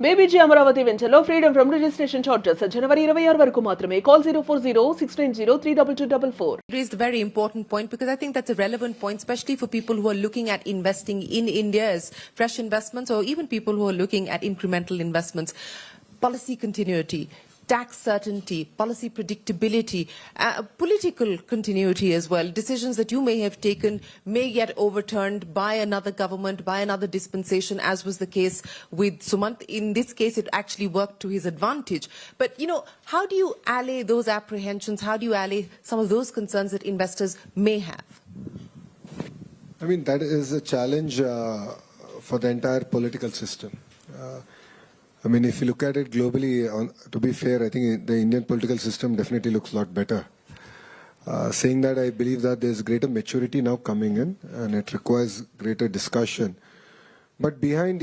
బేబీజీ అమరావతి వెంచర్లో freedom from registration charges జనవరి 26 వరకు మాత్రమే. Call 040-690-32244. Raised a very important point because I think that's a relevant point, especially for people who are looking at investing in India as fresh investments, or even people who are looking at incremental investments. Policy continuity, tax certainty, policy predictability, political continuity as well. Decisions that you may have taken may get overturned by another government, by another dispensation, as was the case with Sumant. In this case, it actually worked to his advantage. But, how do you allay those apprehensions? How do you allay some of those concerns that investors may have? I mean, that is a challenge for the entire political system. I mean, if you look at it globally, to be fair, I think the Indian political system definitely looks a lot better. Saying that, I believe that there's greater maturity now coming in, and it requires greater discussion. But behind,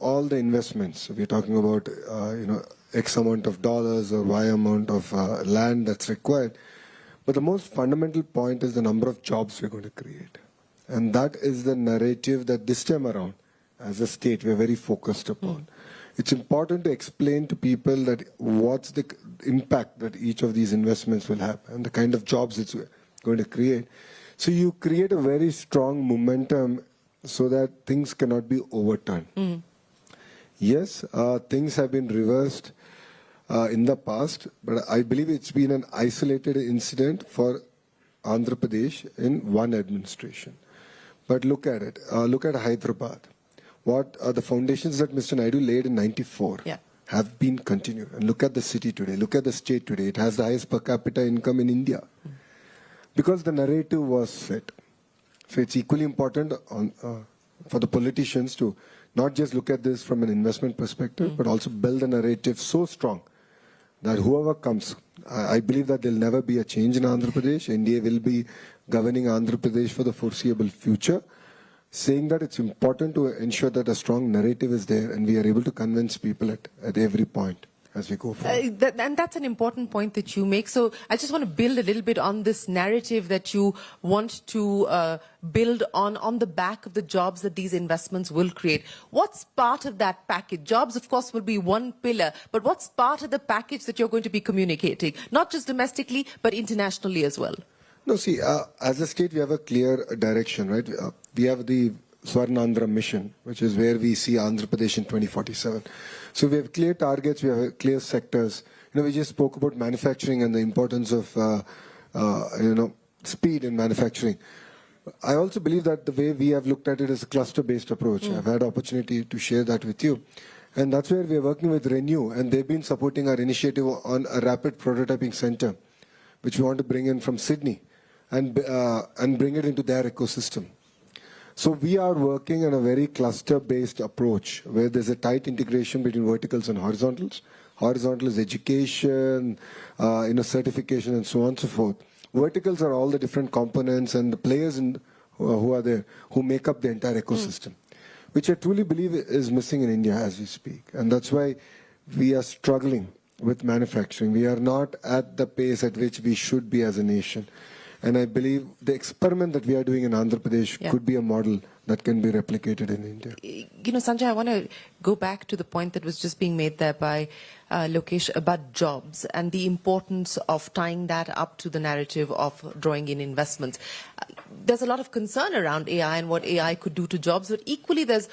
all the investments, we're talking about, X amount of dollars or Y amount of land that's required. But the most fundamental point is the number of jobs we're going to create. And that is the narrative that this time around, as a state, we're very focused upon. It's important to explain to people that what's the impact that each of these investments will have and the kind of jobs it's going to create. So you create a very strong momentum so that things cannot be overturned. Yes, things have been reversed in the past, but I believe it's been an isolated incident for Andhra Pradesh in one administration. But look at it. Look at Hyderabad. What are the foundations that Mr. Naidu laid in 94 have been continued. And look at the city today. Look at the state today. It has the highest per capita income in India. Because the narrative was set. So it's equally important for the politicians to not just look at this from an investment perspective, but also build a narrative so strong that whoever comes, I believe that there'll never be a change in Andhra Pradesh. India will be governing Andhra Pradesh for the foreseeable future. Saying that it's important to ensure that a strong narrative is there and we are able to convince people at every point as we go forward. And that's an important point that you make. So I just want to build a little bit on this narrative that you want to build on the back of the jobs that these investments will create. What's part of that package? Jobs, of course, will be one pillar, but what's part of the package that you're going to be communicating, not just domestically, but internationally as well? No, see, as a state, we have a clear direction, right? We have the Swarnandhra mission, which is where we see Andhra Pradesh in 2047. So we have clear targets, we have clear sectors. We just spoke about manufacturing and the importance of, speed in manufacturing. I also believe that the way we have looked at it is a cluster-based approach. I've had opportunity to share that with you. And that's where we're working with Renew, and they've been supporting our initiative on a rapid prototyping center, which we want to bring in from Sydney and bring it into their ecosystem. So we are working on a very cluster-based approach where there's a tight integration between verticals and horizontals. Horizontal is education, certification, and so on and so forth. Verticals are all the different components and the players who are there who make up the entire ecosystem, which I truly believe is missing in India as we speak. And that's why we are struggling with manufacturing. We are not at the pace at which we should be as a nation. And I believe the experiment that we are doing in Andhra Pradesh could be a model that can be replicated in India. Sanjay, I want to go back to the point that was just being made there by Lokesh about jobs and the importance of tying that up to the narrative of drawing in investments. There's a lot of concern around AI and what AI could do to jobs, but equally there's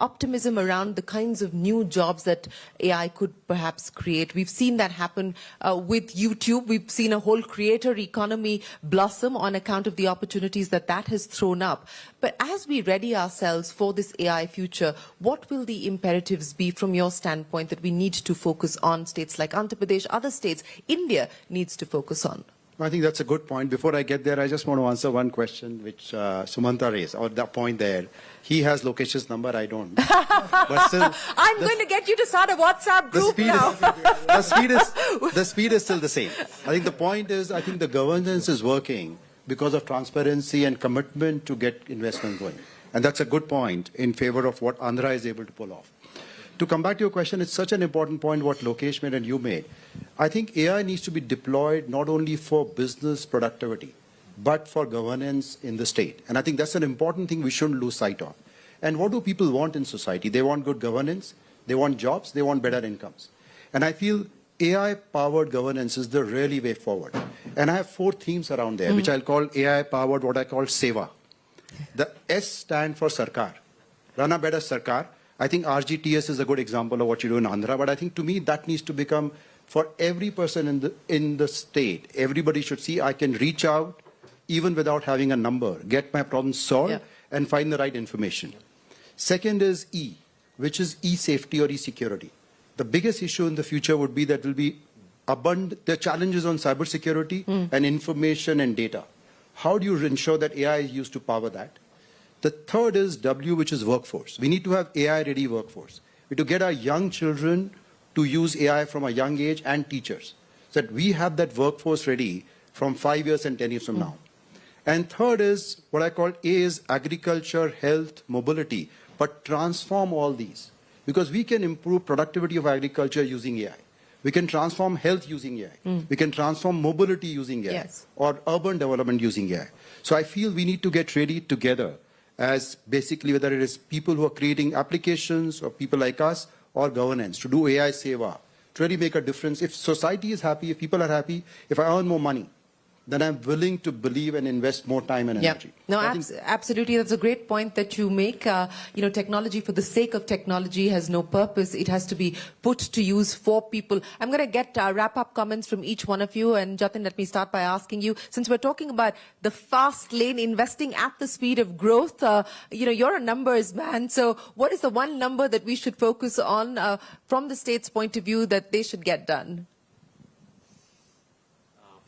optimism around the kinds of new jobs that AI could perhaps create. We've seen that happen with YouTube. We've seen a whole creator economy blossom on account of the opportunities that has thrown up. But as we ready ourselves for this AI future, what will the imperatives be from your standpoint that we need to focus on, states like Andhra Pradesh, other states, India needs to focus on? I think that's a good point. Before I get there, I just want to answer one question which Sumanta raised, or the point there. He has Lokesh's number, I don't. But still, I'm going to get you to start a WhatsApp group now. The speed is still the same. I think the point is, I think the governance is working because of transparency and commitment to get investment going. And that's a good point in favor of what Andhra is able to pull off. To come back to your question, it's such an important point what Lokesh made and you made. I think AI needs to be deployed not only for business productivity, but for governance in the state. And I think that's an important thing we shouldn't lose sight of. And what do people want in society? They want good governance, they want jobs, they want better incomes. And I feel AI-powered governance is the really way forward. And I have 4 themes around there, which I'll call AI-powered, what I call Seva. The S stand for Sarkar. Run a better Sarkar. I think RGTS is a good example of what you do in Andhra, but I think to me that needs to become for every person in the state. Everybody should see I can reach out even without having a number, get my problem solved, and find the right information. Second is E, which is e-safety or e-security. The biggest issue in the future would be that there will be the challenges on cybersecurity and information and data. How do you ensure that AI is used to power that? The third is W, which is workforce. We need to have AI-ready workforce. We need to get our young children to use AI from a young age and teachers, so that we have that workforce ready from 5 years and 10 years from now. And third is what I call A is agriculture, health, mobility, but transform all these. Because we can improve productivity of agriculture using AI. We can transform health using AI. We can transform mobility using AI. Or urban development using AI. So I feel we need to get ready together as basically whether it is people who are creating applications or people like us or governance to do AI Seva, to really make a difference. If society is happy, if people are happy, if I earn more money, then I'm willing to believe and invest more time and energy. No, absolutely. That's a great point that you make. Technology for the sake of technology has no purpose. It has to be put to use for people. I'm going to get wrap-up comments from each one of you. And Jatin, let me start by asking you, since we're talking about the fast lane, investing at the speed of growth, you're a numbers man. So what is the one number that we should focus on from the state's point of view that they should get done?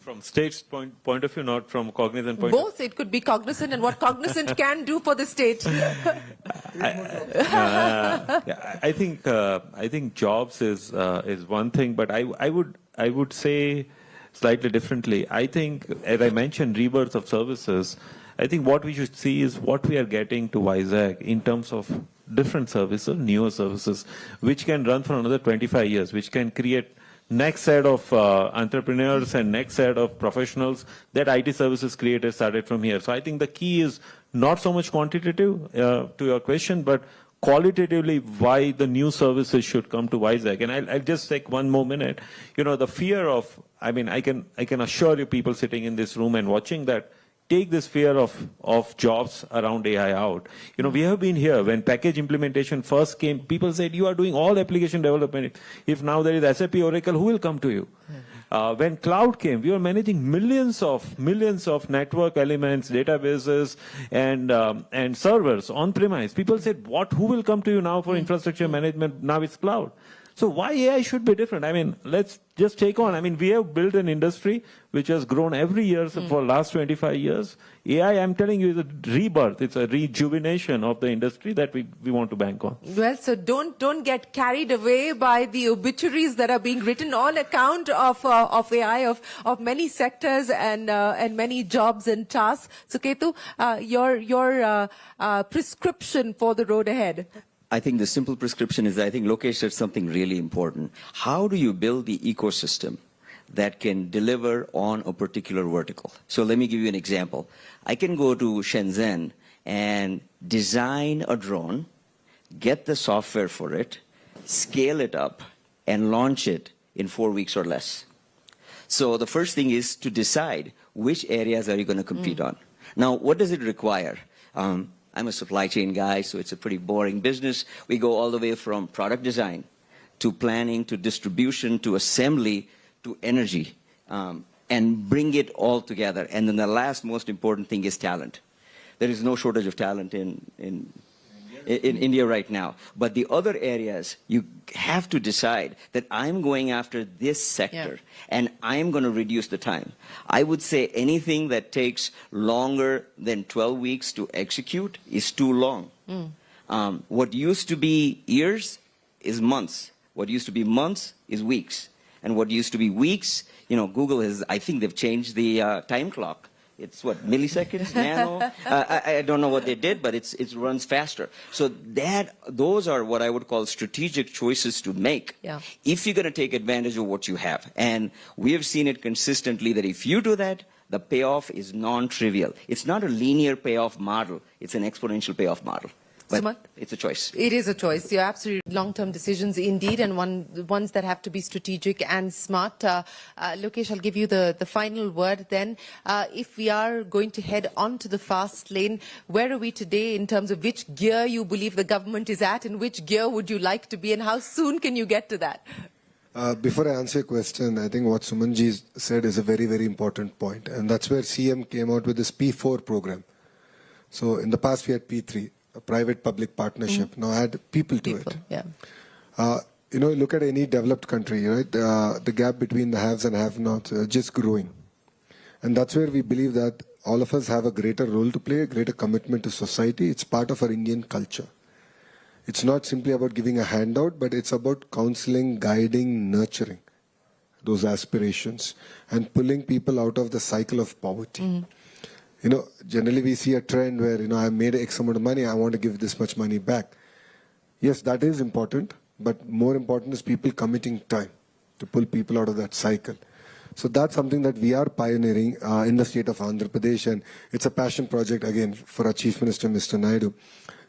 From state's point of view, not from Cognizant point of view? Both. It could be Cognizant and what Cognizant can do for the state. I think jobs is one thing, but I would say slightly differently. I think, as I mentioned, rebirth of services. I think what we should see is what we are getting to Vizag in terms of different services, newer services, which can run for another 25 years, which can create next set of entrepreneurs and next set of professionals that IT services creators started from here. So I think the key is not so much quantitative to your question, but qualitatively why the new services should come to Vizag. And I'll just take one more minute. The fear of, I can assure you people sitting in this room and watching that, take this fear of jobs around AI out. We have been here when package implementation first came, people said, you are doing all application development. If now there is SAP Oracle, who will come to you? When cloud came, we were managing millions of network elements, databases, and servers on premise. People said, who will come to you now for infrastructure management? Now it's cloud. So why AI should be different? Let's just take on. We have built an industry which has grown every year for the last 25 years. AI, I'm telling you, is a rebirth. It's a rejuvenation of the industry that we want to bank on. Well, so don't get carried away by the obituaries that are being written on account of AI, of many sectors and many jobs and tasks. So Ketu, your prescription for the road ahead. I think the simple prescription is, I think Lokesh said something really important. How do you build the ecosystem that can deliver on a particular vertical? So let me give you an example. I can go to Shenzhen and design a drone, get the software for it, scale it up, and launch it in 4 weeks or less. So the first thing is to decide which areas are you going to compete on. Now, what does it require? I'm a supply chain guy, so it's a pretty boring business. We go all the way from product design to planning to distribution to assembly to energy and bring it all together. And then the last most important thing is talent. There is no shortage of talent in India right now. But the other areas, you have to decide that I'm going after this sector and I'm going to reduce the time. I would say anything that takes longer than 12 weeks to execute is too long. What used to be years is months. What used to be months is weeks. And what used to be weeks, Google has, I think they've changed the time clock. It's what, milliseconds, nano? I don't know what they did, but it runs faster. So those are what I would call strategic choices to make if you're going to take advantage of what you have. And we have seen it consistently that if you do that, the payoff is non-trivial. It's not a linear payoff model. It's an exponential payoff model. But Sumant? it's a choice. It is a choice. You're absolutely long-term decisions indeed, and ones that have to be strategic and smart. Lokesh, I'll give you the final word then. If we are going to head on to the fast lane, where are we today in terms of which gear you believe the government is at, and which gear would you like to be, and how soon can you get to that? Before I answer your question, I think what Sumanji said is a very, very important point. And that's where CM came out with this P4 program. So in the past, we had P3, a private-public partnership. Now add people to it. Yeah. Look at any developed country, right? The gap between the haves and have-nots is just growing. And that's where we believe that all of us have a greater role to play, a greater commitment to society. It's part of our Indian culture. It's not simply about giving a handout, but it's about counseling, guiding, nurturing those aspirations and pulling people out of the cycle of poverty. Generally we see a trend where, I made X amount of money, I want to give this much money back. Yes, that is important, but more important is people committing time to pull people out of that cycle. So that's something that we are pioneering in the state of Andhra Pradesh, and it's a passion project again for our Chief Minister, Mr. Naidu.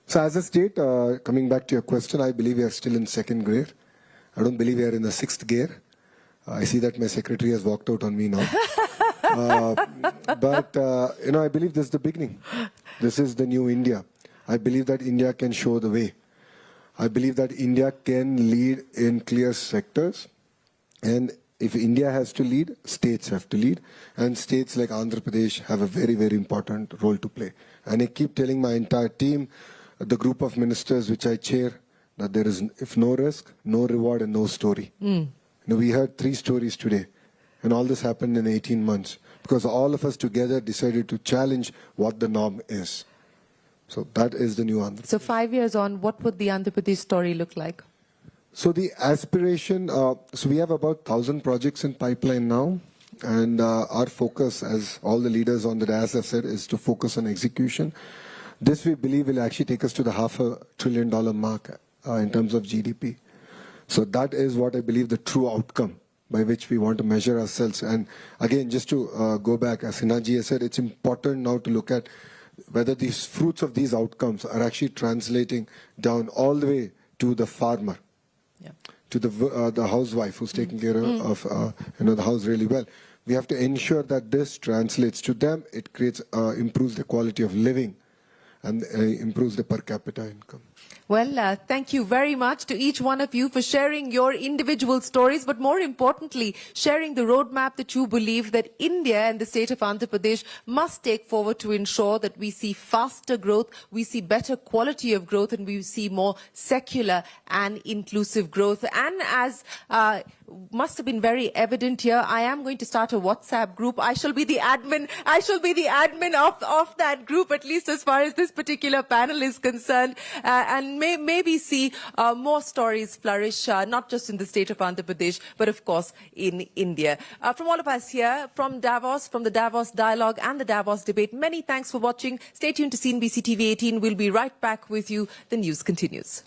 So as a state, coming back to your question, I believe we are still in second gear. I don't believe we are in the sixth gear. I see that my secretary has walked out on me now. But I believe this is the beginning. This is the new India. I believe that India can show the way. I believe that India can lead in clear sectors. And if India has to lead, states have to lead. And states like Andhra Pradesh have a very, very important role to play. And I keep telling my entire team, the group of ministers which I chair, that there is, if no risk, no reward and no story. We heard 3 stories today. And all this happened in 18 months. Because all of us together decided to challenge what the norm is. So that is the new Andhra Pradesh. So 5 years on, what would the Andhra Pradesh story look like? So the aspiration, so we have about 1,000 projects in pipeline now. And our focus, as all the leaders on the dais have said, is to focus on execution. This we believe will actually take us to the $500 billion mark in terms of GDP. So that is what I believe the true outcome by which we want to measure ourselves. And again, just to go back, as Sinaji has said, it's important now to look at whether these fruits of these outcomes are actually translating down all the way to the farmer, to the housewife who's taking care of the house really well. We have to ensure that this translates to them. It creates, improves the quality of living and improves the per capita income. Well, thank you very much to each one of you for sharing your individual stories, but more importantly, sharing the roadmap that you believe that India and the state of Andhra Pradesh must take forward to ensure that we see faster growth, we see better quality of growth, and we see more secular and inclusive growth. And as must have been very evident here, I am going to start a WhatsApp group. I shall be the admin. I shall be the admin of that group, at least as far as this particular panel is concerned. And may we see more stories flourish, not just in the state of Andhra Pradesh, but of course in India. From all of us here, from Davos, from the Davos Dialogue and the Davos Debate, many thanks for watching. Stay tuned to CNBC TV 18. We'll be right back with you. The news continues.